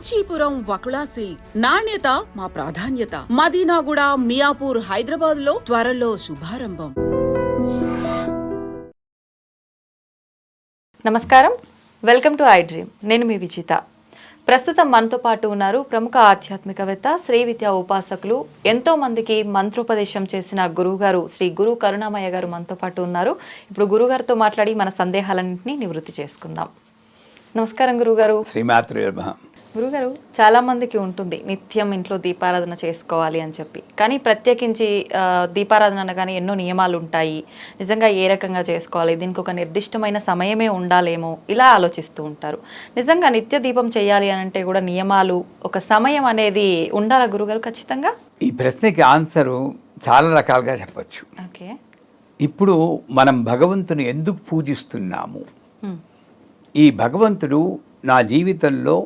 Kanchipuram Vakula silks నాణ్యత మా ప్రాధాన్యత. మదీనాగూడ, మియాపూర్, హైదరాబాద్ లో త్వరలో శుభారంభం. నమస్కారం, వెల్కమ్ టు ఐ డ్రీమ్. నేను మీ విజిత. ప్రస్తుతం మనతో పాటు ఉన్నారు ప్రముఖ ఆధ్యాత్మికవేత్త, శ్రీ విద్యా ఉపాసకులు, ఎంతో మందికి మంత్రోపదేశం చేసిన గురువుగారు శ్రీ గురు కరుణామయ్య గారు మనతో పాటు ఉన్నారు. ఇప్పుడు గురుగారితో మాట్లాడి మన సందేహాలన్నింటినీ నివృత్తి చేసుకుందాం. నమస్కారం గురుగారు. శ్రీమాత్రే నమః. గురుగారు, చాలా మందికి ఉంటుంది నిత్యం ఇంట్లో దీపారాధన చేసుకోవాలి అని చెప్పి, కానీ ప్రత్యేకించి దీపారాధన అనగానే ఎన్నో నియమాలు ఉంటాయి. నిజంగా ఏ రకంగా చేసుకోవాలి, దీనికి ఒక నిర్దిష్టమైన సమయమే ఉండాలేమో, ఇలా ఆలోచిస్తూ ఉంటారు. నిజంగా నిత్య దీపం చేయాలి అని అంటే కూడా నియమాలు, ఒక సమయం అనేది ఉండాలా గురుగారు ఖచ్చితంగా? ఈ ప్రశ్నకి ఆన్సరు చాలా రకాలుగా చెప్పచ్చు. ఓకే. ఇప్పుడు మనం భగవంతుని ఎందుకు పూజిస్తున్నాము? ఈ భగవంతుడు నా జీవితంలో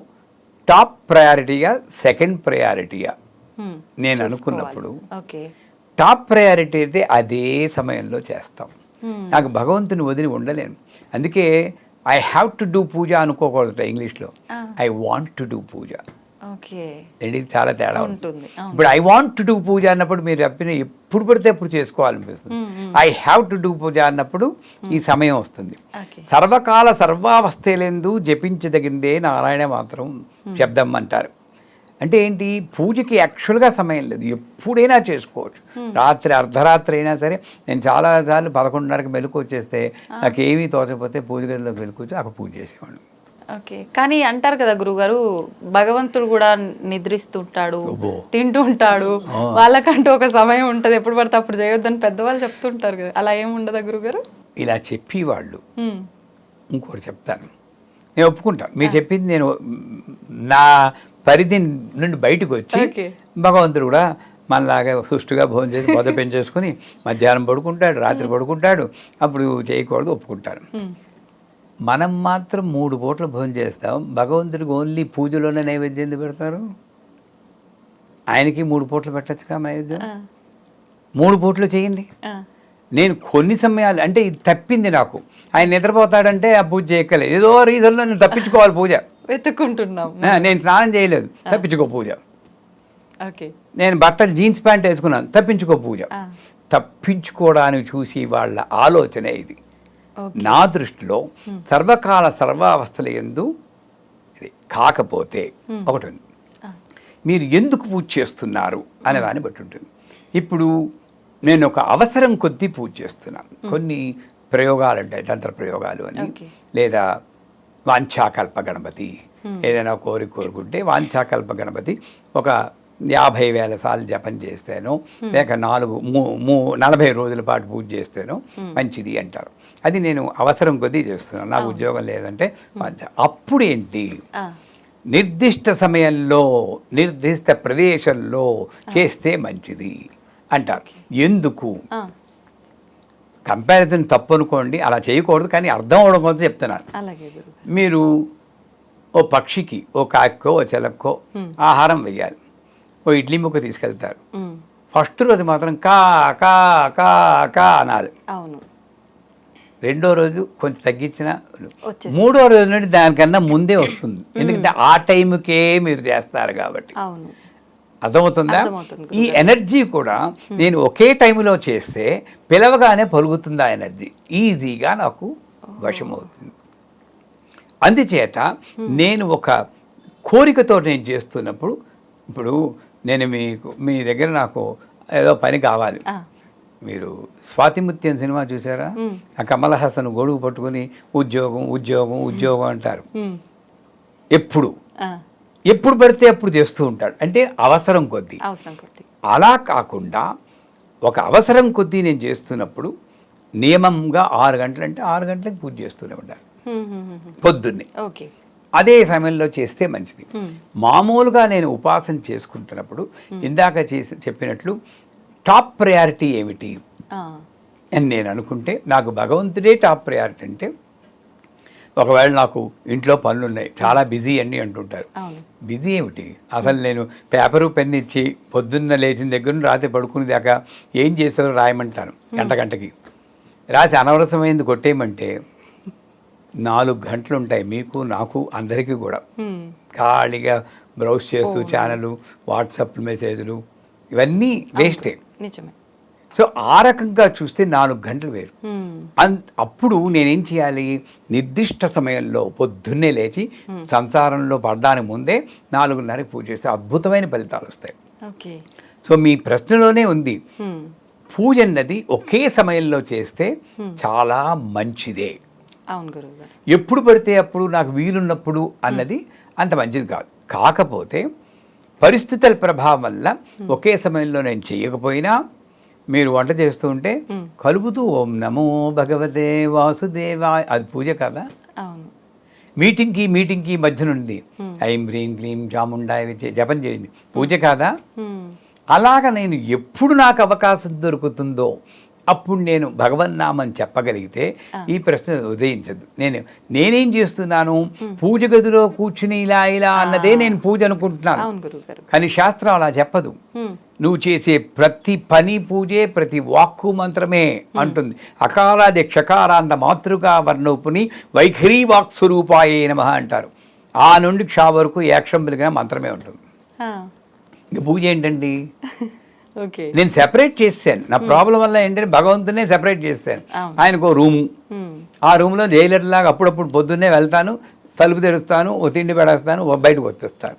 టాప్ ప్రయారిటీగా, సెకండ్ ప్రయారిటీగా నేను అనుకున్నప్పుడు, టాప్ ప్రయారిటీ అయితే అదే సమయంలో చేస్తాం. నాకు భగవంతుని వదిలి ఉండలేను. అందుకే ఐ హ్యావ్ టు డూ పూజ అనుకోకూడదు ఇంగ్లీష్లో. ఐ వాంట్ టు డూ పూజ. రెండింటికి చాలా తేడా ఉంటుంది. ఇప్పుడు ఐ వాంట్ టు డూ పూజ అన్నప్పుడు మీరు చెప్పిన ఎప్పుడు పడితే ఎప్పుడు చేసుకోవాలనిపిస్తుంది. ఐ హ్యావ్ టు డూ పూజ అన్నప్పుడు ఈ సమయం వస్తుంది. సర్వకాల సర్వావస్థలందు జపించదగిందే నారాయణ మాత్రం శబ్దం అంటారు. అంటే ఏంటి? పూజకి యాక్చువల్గా సమయం లేదు, ఎప్పుడైనా చేసుకోవచ్చు. రాత్రి అర్ధరాత్రి అయినా సరే. నేను చాలాసార్లు 11:30కి మెలకు వచ్చేస్తే నాకేమీ తోచకపోతే పూజ గదిలోకి వెళ్ళుకొచ్చి అక్కడ పూజ చేసేవాడు. ఓకే. కానీ అంటారు కదా గురుగారు, భగవంతుడు కూడా నిద్రిస్తుంటాడు, తింటూ ఉంటాడు, వాళ్ళకంటూ ఒక సమయం ఉంటుంది, ఎప్పుడు పడితే అప్పుడు చేయొద్దని పెద్దవాళ్ళు చెప్తుంటారు కదా, అలా ఏమి ఉండదా గురుగారు? ఇలా చెప్పేవాళ్ళు. ఇంకోటి చెప్తాను, నేను ఒప్పుకుంటాను మీరు చెప్పింది. నేను నా పరిధి నుండి బయటకు వచ్చి భగవంతుడు కూడా మనలాగా సుష్టిగా భోజనం చేసి పొద పెంచేసుకుని మధ్యాహ్నం పడుకుంటాడు, రాత్రి పడుకుంటాడు, అప్పుడు చేయకూడదు, ఒప్పుకుంటాను. మనం మాత్రం 3 పూటలు భోజనం చేస్తాం. భగవంతుడికి ఓన్లీ పూజలోనే నైవేద్యం ఎందుకు పెడతారు? ఆయనకి 3 పూటలు పెట్టచ్చుగా నైవేద్యం. 3 పూటలు చేయండి. నేను కొన్ని సమయాలు అంటే ఇది తప్పింది నాకు. ఆయన నిద్రపోతాడంటే ఆ పూజ చేయక్కలేదు, ఏదో రీజన్లో నేను తప్పించుకోవాలి పూజ. వెతుక్కుంటున్నాం. నేను స్నానం చేయలేదు, తప్పించుకో పూజ. నేను బట్టలు జీన్స్ ప్యాంట్ వేసుకున్నాను, తప్పించుకో పూజ. తప్పించుకోవడానికి చూసి వాళ్ళ ఆలోచన ఇది. నా దృష్టిలో సర్వకాల సర్వావస్థల యందు కాకపోతే ఒకటి ఉంది, మీరు ఎందుకు పూజ చేస్తున్నారు అనే దాన్ని బట్టి ఉంటుంది. ఇప్పుడు నేను ఒక అవసరం కొద్దీ పూజ చేస్తున్నాను. కొన్ని ప్రయోగాలు ఉంటాయి, తంత్ర ప్రయోగాలు అని, లేదా వాంఛాకల్ప గణపతి, ఏదైనా కోరుకుంటే వాంఛాకల్ప గణపతి ఒక 50,000 సార్లు జపం చేస్తేనో, లేక 40 రోజుల పాటు పూజ చేస్తేనో మంచిది అంటారు. అది నేను అవసరం కొద్దీ చేస్తున్నాను, నాకు ఉద్యోగం లేదంటే. అప్పుడు ఏంటి, నిర్దిష్ట సమయంలో నిర్దిష్ట ప్రదేశంలో చేస్తే మంచిది అంటారు. ఎందుకు? కంపారిజన్ తప్పు అనుకోండి, అలా చేయకూడదు, కానీ అర్థం అవడం కోసం చెప్తున్నాను. మీరు ఓ పక్షికి, ఓ కాక్కో, ఓ చెలక్కో ఆహారం వేయాలి. ఓ ఇడ్లీ ముక్క తీసుకెళ్తారు. ఫస్ట్ రోజు మాత్రం కా కా కా కా అనాలి. రెండో రోజు కొంచెం తగ్గించిన, మూడో రోజు నుండి దానికన్నా ముందే వస్తుంది. ఎందుకంటే ఆ టైంకే మీరు చేస్తారు కాబట్టి. అర్థమవుతుందా? ఈ ఎనర్జీ కూడా నేను ఒకే టైంలో చేస్తే పిలవగానే పలుకుతుంది ఆ ఎనర్జీ, ఈజీగా నాకు వశమవుతుంది. అందుచేత నేను ఒక కోరికతో నేను చేస్తున్నప్పుడు, ఇప్పుడు నేను మీ దగ్గర నాకు ఏదో పని కావాలి. మీరు స్వాతిముత్యం సినిమా చూసారా? ఆ కమల్ హాసన్ గొడుగు పట్టుకుని ఉద్యోగం ఉద్యోగం ఉద్యోగం అంటారు. ఎప్పుడు పడితే అప్పుడు చేస్తూ ఉంటాడు. అంటే అవసరం కొద్దీ. అలా కాకుండా ఒక అవసరం కొద్దీ నేను చేస్తున్నప్పుడు నియమంగా 6 గంటలు అంటే 6 గంటలకు పూజ చేస్తూనే ఉండాలి పొద్దున్నే. అదే సమయంలో చేస్తే మంచిది. మామూలుగా నేను ఉపాసన చేసుకుంటున్నప్పుడు ఇందాక చెప్పినట్లు టాప్ ప్రయారిటీ ఏమిటి అని నేను అనుకుంటే, నాకు భగవంతుడే టాప్ ప్రయారిటీ. అంటే ఒకవేళ నాకు ఇంట్లో పనులు ఉన్నాయి, చాలా బిజీ అన్నీ అంటుంటారు. బిజీ ఏమిటి? అసలు నేను పేపరు పెన్ ఇచ్చి పొద్దున్న లేచిన దగ్గర నుండి రాత్రి పడుకునే దాకా ఏం చేసారో రాయమంటాను. గంటకి రాసి అనవసరమైంది కొట్టేయమంటే 4 గంటలు ఉంటాయి, మీకు నాకు అందరికీ కూడా. ఖాళీగా బ్రౌజ్ చేస్తూ ఛానల్, వాట్సాప్ మెసేజ్లు ఇవన్నీ వేస్టే. నిజమే. సో ఆ రకంగా చూస్తే 4 గంటలు వేరు. అప్పుడు నేనేం చేయాలి, నిర్దిష్ట సమయంలో పొద్దున్నే లేచి సంసారంలో పడడానికి ముందే 4:30కి పూజ చేస్తే అద్భుతమైన ఫలితాలు వస్తాయి. ఓకే. సో మీ ప్రశ్నలోనే ఉంది, పూజ అన్నది ఒకే సమయంలో చేస్తే చాలా మంచిదే. అవును గురువుగారు. ఎప్పుడు పడితే అప్పుడు నాకు వీలున్నప్పుడు అన్నది అంత మంచిది కాదు. కాకపోతే పరిస్థితుల ప్రభావం వల్ల ఒకే సమయంలో నేను చేయకపోయినా మీరు వంట చేస్తూ ఉంటే కలుపుతూ ఓం నమో భగవతే వాసుదేవాయ, అది పూజ కదా. అవును. మీటింగ్కి మధ్య నుండి ఐం హ్రీం క్లీం చాముండాయ జపం చేయండి, పూజ కాదా. అలాగ నేను ఎప్పుడు నాకు అవకాశం దొరుకుతుందో అప్పుడు నేను భగవన్నామని చెప్పగలిగితే ఈ ప్రశ్న ఉదయించదు. నేనేం చేస్తున్నాను, పూజ గదిలో కూర్చుని ఇలా అన్నదే నేను పూజ అనుకుంటున్నాను. కానీ శాస్త్రం అలా చెప్పదు. నువ్వు చేసే ప్రతి పని పూజే, ప్రతి వాక్కు మంత్రమే అంటుంది. అకారాది క్షకారాంత మాతృకా వర్ణోపుని వైఖరీ వాక్ స్వరూపాయే నమః అంటారు. ఆ నుండి క్షా వరకు ఏక్షంబులుగా మంత్రమే ఉంటుంది. ఇక పూజ ఏంటండి, నేను సెపరేట్ చేశాను. నా ప్రాబ్లం వల్ల ఏంటంటే భగవంతునే సెపరేట్ చేశాను. ఆయనకు రూము, ఆ రూమ్లో జైలర్ లాగా అప్పుడప్పుడు పొద్దున్నే వెళ్తాను, తలుపు తెరుస్తాను, ఓ తిండి పెడేస్తాను, ఓ బయటకు వచ్చేస్తాను.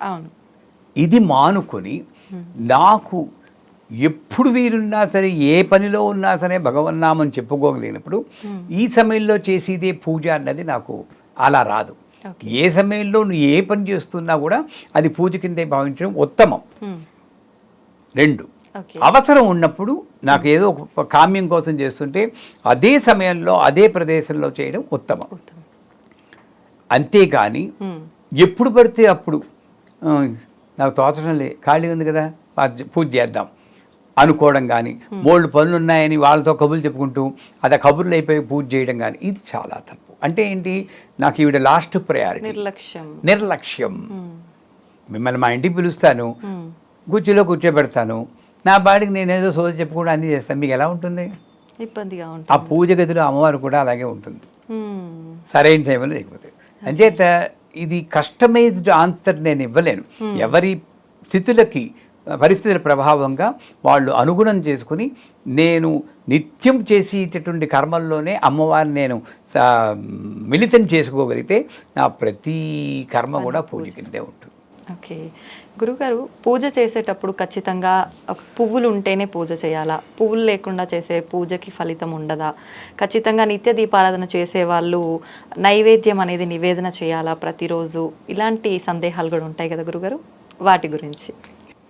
ఇది మానుకొని నాకు ఎప్పుడు వీరున్నా సరే, ఏ పనిలో ఉన్నా సరే భగవన్నామని చెప్పుకోగలిగినప్పుడు ఈ సమయంలో చేసేదే పూజ అన్నది నాకు అలా రాదు. ఏ సమయంలో నువ్వు ఏ పని చేస్తున్నా కూడా అది పూజ కిందే భావించడం ఉత్తమం. 2, అవసరం ఉన్నప్పుడు నాకు ఏదో ఒక కామ్యం కోసం చేస్తుంటే అదే సమయంలో అదే ప్రదేశంలో చేయడం ఉత్తమం. అంతేకాని ఎప్పుడు పడితే అప్పుడు నాకు తోచడం లే, ఖాళీ ఉంది కదా పూజ చేద్దాం అనుకోవడం కానీ, బోల్డ్ పనులు ఉన్నాయని వాళ్ళతో కబుర్లు చెప్పుకుంటూ అది ఆ కబుర్లు అయిపోయి పూజ చేయడం కానీ, ఇది చాలా తప్పు. అంటే ఏంటి, నాకు ఈవిడ లాస్ట్ ప్రయారిటీ, నిర్లక్ష్యం. మిమ్మల్ని మా ఇంటికి పిలుస్తాను, కుర్చీలో కూర్చోబెడతాను, నా బాడికి నేనేదో సోది చెప్పుకుంటూ అన్నీ చేస్తాను, మీకు ఎలా ఉంటుంది? ఇబ్బందిగా ఉంటుంది. ఆ పూజ గదిలో అమ్మవారు కూడా అలాగే ఉంటుంది, సరైన టైంలో లేకపోతే. అంచేత ఇది కస్టమైజ్డ్ ఆన్సర్ నేను ఇవ్వలేను. ఎవరి స్థితులకి, పరిస్థితుల ప్రభావంగా వాళ్ళు అనుగుణం చేసుకుని నేను నిత్యం చేసేటటువంటి కర్మల్లోనే అమ్మవారిని నేను మిళితం చేసుకోగలిగితే నా ప్రతి కర్మ కూడా పూజ కిందే ఉంటుంది. ఓకే గురుగారు, పూజ చేసేటప్పుడు ఖచ్చితంగా పువ్వులు ఉంటేనే పూజ చేయాలా, పువ్వులు లేకుండా చేసే పూజకి ఫలితం ఉండదా, ఖచ్చితంగా నిత్య దీపారాధన చేసే వాళ్ళు నైవేద్యం అనేది నివేదన చేయాలా ప్రతిరోజు, ఇలాంటి సందేహాలు కూడా ఉంటాయి కదా గురుగారు, వాటి గురించి?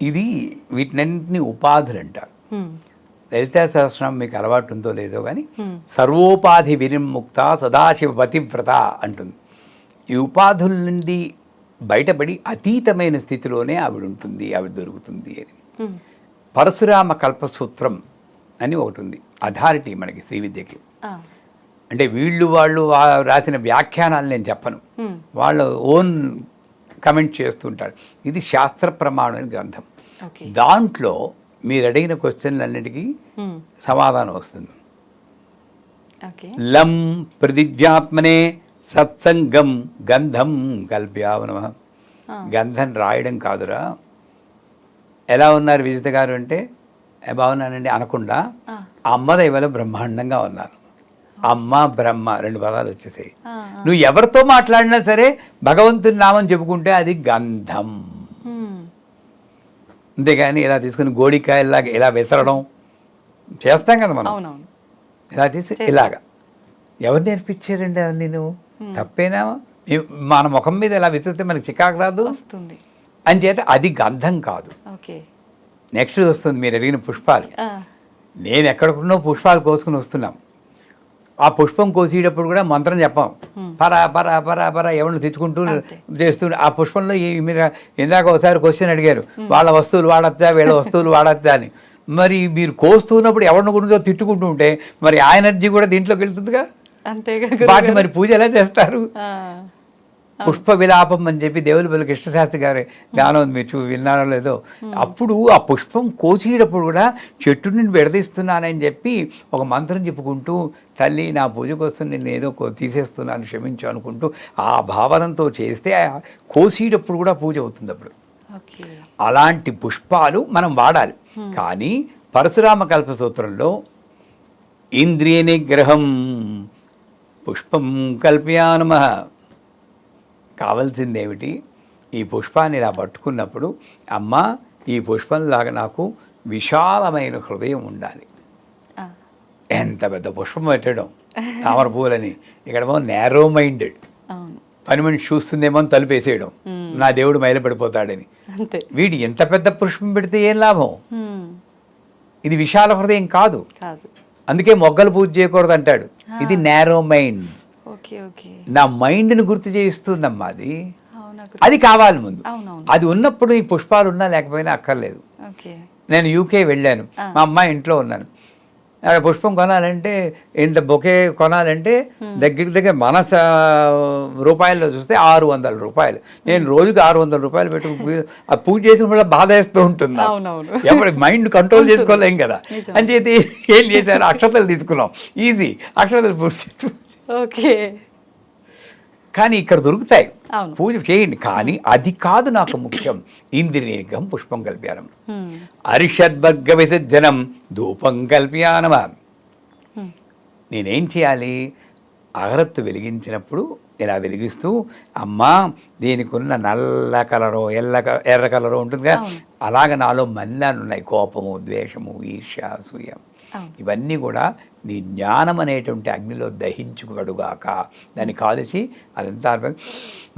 ఇది వీటినన్నింటినీ ఉపాధులు అంటారు. లలితా సహస్రనామం మీకు అలవాటు ఉందో లేదో కానీ సర్వోపాధి వినిర్ముక్త సదాశివ పతివ్రత అంటుంది. ఈ ఉపాధుల నుండి బయటపడి అతీతమైన స్థితిలోనే ఆవిడ ఉంటుంది, ఆవిడ దొరుకుతుంది అని. పరశురామ కల్పసూత్రం అని ఒకటి ఉంది, అథారిటీ మనకి శ్రీ విద్యకి. అంటే వాళ్ళు రాసిన వ్యాఖ్యానాలు నేను చెప్పను, వాళ్ళ ఓన్ కమెంట్ చేస్తుంటారు. ఇది శాస్త్ర ప్రమాణమైన గ్రంథం. దాంట్లో మీరు అడిగిన క్వశ్చన్లన్నిటికీ సమాధానం వస్తుంది. లం ప్రతిజ్ఞాత్మనే సత్సంగం గంధం కల్ప్యావనమ. గంధం రాయడం కాదురా. ఎలా ఉన్నారు విజిత గారు అంటే బాగున్నానండి అనకుండా అమ్మ దైవలో బ్రహ్మాండంగా ఉన్నాను. అమ్మ బ్రహ్మ 2 పదాలు వచ్చేసాయి. నువ్వు ఎవరితో మాట్లాడినా సరే భగవంతుని నామం చెప్పుకుంటే అది గంధం. అంతేగాని ఇలా తీసుకుని గోడికాయలాగా ఇలా విసరడం చేస్తాం కదా మనం, ఇలా తీసి ఇలాగా ఎవరు నేర్పించారండి అవన్నీ? నువ్వు తప్పేనా? మన ముఖం మీద ఇలా విసిరితే మనకి చికాకు రాదు అని చేత అది గంధం కాదు. నెక్స్ట్ వస్తుంది మీరు అడిగిన పుష్పాలు. నేను ఎక్కడికున్నో పుష్పాలు కోసుకుని వస్తున్నాం. ఆ పుష్పం కోసేటప్పుడు కూడా మంత్రం చెప్పాం, పరా పరా పరా పరా ఎవరిని తెచ్చుకుంటూ చేస్తూ. ఆ పుష్పంలో మీరు ఇందాక ఒకసారి క్వశ్చన్ అడిగారు, వాళ్ళ వస్తువులు వాడచ్చా వీళ్ళ వస్తువులు వాడచ్చా అని. మరి మీరు కోస్తున్నప్పుడు ఎవరిని గురించో తిట్టుకుంటూ ఉంటే మరి ఆ ఎనర్జీ కూడా దీంట్లోకి వెళ్తుందిగా. వాటిని మరి పూజ ఎలా చేస్తారు? పుష్ప విలాపం అని చెప్పి దేవులపల్లి కృష్ణశాస్త్రి గారి గానం ఉంది, మీరు విన్నారో లేదో. అప్పుడు ఆ పుష్పం కోసేటప్పుడు కూడా చెట్టు నుండి విడదీస్తున్నానని చెప్పి ఒక మంత్రం చెప్పుకుంటూ, తల్లి నా పూజ కోసం నేను ఏదో తీసేస్తున్నాను క్షమించు అనుకుంటూ ఆ భావనతో చేస్తే కోసేటప్పుడు కూడా పూజ అవుతుంది. అప్పుడు ఓకే. అలాంటి పుష్పాలు మనం వాడాలి. కానీ పరశురామ కల్పసూత్రంలో ఇంద్రియ నిగ్రహం పుష్పం కల్పయానమః, కావలసిందేమిటి, ఈ పుష్పాన్ని ఇలా పట్టుకున్నప్పుడు అమ్మా ఈ పుష్పంలాగా నాకు విశాలమైన హృదయం ఉండాలి. ఎంత పెద్ద పుష్పం పెట్టడం తామర పూలని, ఇక్కడేమో నేరో మైండెడ్, పని మనిషి చూస్తుందేమో అని తలుపేసేయడం, నా దేవుడు మైలపడిపోతాడని. వీడు ఎంత పెద్ద పుష్పం పెడితే ఏం లాభం? ఇది విశాల హృదయం కాదు. అందుకే మొగ్గలు పూజ చేయకూడదు అంటాడు. ఇది నేరో మైండ్. నా మైండ్ని గుర్తు చేయిస్తుందమ్మా అది. అది కావాలి ముందు. అది ఉన్నప్పుడు ఈ పుష్పాలు ఉన్నా లేకపోయినా అక్కర్లేదు. నేను యూకే వెళ్ళాను, మా అమ్మాయి ఇంట్లో ఉన్నాను. అక్కడ పుష్పం కొనాలంటే, ఇంత బొకే కొనాలంటే దగ్గర మన రూపాయల్లో చూస్తే 600 రూపాయలు. నేను రోజుకి 600 రూపాయలు పెట్టి పూజ చేసినప్పుడు బాధ వేస్తూ ఉంటుంది. ఎప్పుడు మైండ్ కంట్రోల్ చేసుకోలేం కదా అని చెప్పి ఏం చేశారు, అక్షతలు తీసుకున్నాం. ఈజీ, అక్షతలు పూజ చేస్తూ. కానీ ఇక్కడ దొరుకుతాయి, పూజ చేయండి. కానీ అది కాదు నాకు ముఖ్యం. ఇంద్రియనిగ్రహం పుష్పం కల్ప్యానం, అరిషద్వర్గ విసర్జనం ధూపం కల్ప్యానమ. నేనేం చేయాలి, అగరత్తు వెలిగించినప్పుడు ఇలా వెలిగిస్తూ, అమ్మా దీనికి ఉన్న నల్ల కలరో ఎర్ర కలరో ఉంటుంది కదా, అలాగ నాలో మలినాలు ఉన్నాయి, కోపము, ద్వేషము, ఈర్ష్య, అసూయ, ఇవన్నీ కూడా నీ జ్ఞానం అనేటువంటి అగ్నిలో దహించుకడుగాక. దాన్ని కాల్చి అదంతా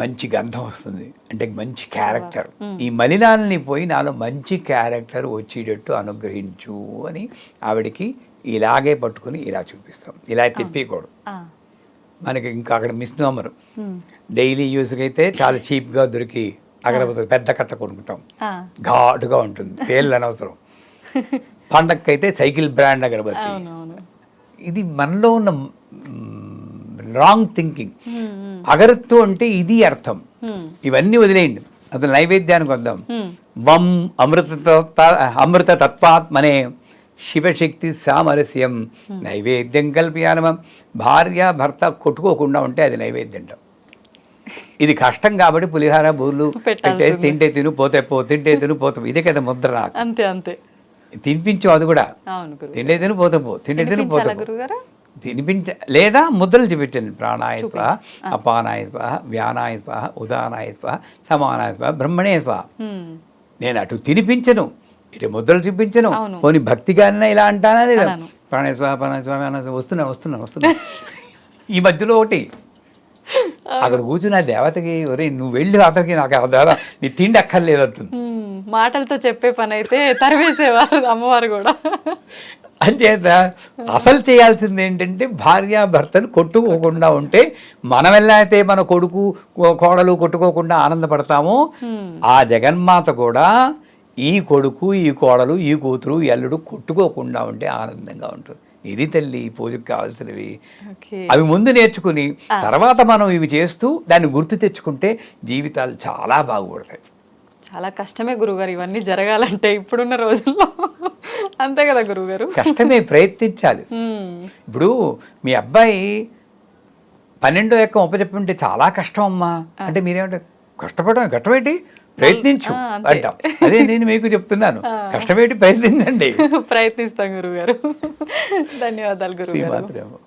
మంచి గంధం వస్తుంది, అంటే మంచి క్యారెక్టర్. ఈ మలినాలని పోయి నాలో మంచి క్యారెక్టర్ వచ్చేటట్టు అనుగ్రహించు అని ఆవిడికి ఇలాగే పట్టుకుని ఇలా చూపిస్తాం. ఇలా తిప్పకూడదు. మనకి ఇంకా అక్కడ మిస్నోమర్ డైలీ యూస్కి అయితే చాలా చీప్గా దొరికి అగరబత్తులు పెద్ద కట్ట కొనుక్కుంటాం, ఘాటుగా ఉంటుంది, పేర్లు అనవసరం. పండగకైతే సైకిల్ బ్రాండ్ అగరబత్తి. ఇది మనలో ఉన్న రాంగ్ థింకింగ్. అగరత్తు అంటే ఇది అర్థం. ఇవన్నీ వదిలేయండి, అసలు నైవేద్యానికి వద్దాం. వం అమృత తత్వాత్మనే శివశక్తి సామరస్యం నైవేద్యం కల్ప్యానమం. భార్య భర్త కొట్టుకోకుండా ఉంటే అది నైవేద్యం. ఇది కష్టం కాబట్టి పులిహార బూర్లు పెట్టే, తింటే తిను పోతే పో, తింటే తిను పోతే, ఇదే కదా ముద్ర. నాకు అంతే అంతే తినిపించు, అది కూడా తింటే తిను పోతే పో, తింటే తిను పోతే తినిపించ, లేదా ముద్రలు చూపించండి. ప్రాణాయ స్వాహ, అపానాయ స్వాహ, వ్యానాయ స్వాహ, ఉదానాయ స్వాహ, సమానాయ స్వాహ, బ్రహ్మణే స్వాహ. నేను అటు తినిపించను, ఇటు ముద్రలు చూపించను. పోనీ భక్తిగానే ఇలా అంటానా లేదా, ప్రాణాయ స్వాహ, అపానాయ స్వాహ, వస్తున్నా. ఈ మధ్యలో ఒకటి అక్కడ కూర్చున్న దేవతకి, ఒరే నువ్వు వెళ్ళి అతనికి నాకు ద్వారా నీ తిండి అక్కర్లేదు అంటుంది. మాటలతో చెప్పే పని అయితే తరివేసేవారు అమ్మవారు కూడా. అంచేత అసలు చేయాల్సింది ఏంటంటే భార్యాభర్తలు కొట్టుకోకుండా ఉంటే, మనం ఎలా అయితే మన కొడుకు కోడలు కొట్టుకోకుండా ఆనందపడతామో, ఆ జగన్మాత కూడా ఈ కొడుకు, ఈ కోడలు, ఈ కూతురు, ఈ అల్లుడు కొట్టుకోకుండా ఉంటే ఆనందంగా ఉంటుంది. ఇది తల్లి పూజకు కావాల్సినవి. అవి ముందు నేర్చుకుని తర్వాత మనం ఇవి చేస్తూ దాన్ని గుర్తు తెచ్చుకుంటే జీవితాలు చాలా బాగుపడతాయి. చాలా కష్టమే గురుగారు ఇవన్నీ జరగాలంటే ఇప్పుడున్న రోజుల్లో. అంతే కదా గురుగారు, కష్టమే, ప్రయత్నించాలి. ఇప్పుడు మీ అబ్బాయి 12వ ఎక్కం ఒప్పచెప్పుంటే చాలా కష్టం అమ్మా అంటే మీరేమంటారు, కష్టపడడం కష్టమేంటి, ప్రయత్నించు అంటాం. అదే నేను మీకు చెప్తున్నాను, కష్టమేంటి, ప్రయత్నించండి. ప్రయత్నిస్తాం గురుగారు. ధన్యవాదాలు గురుగారు.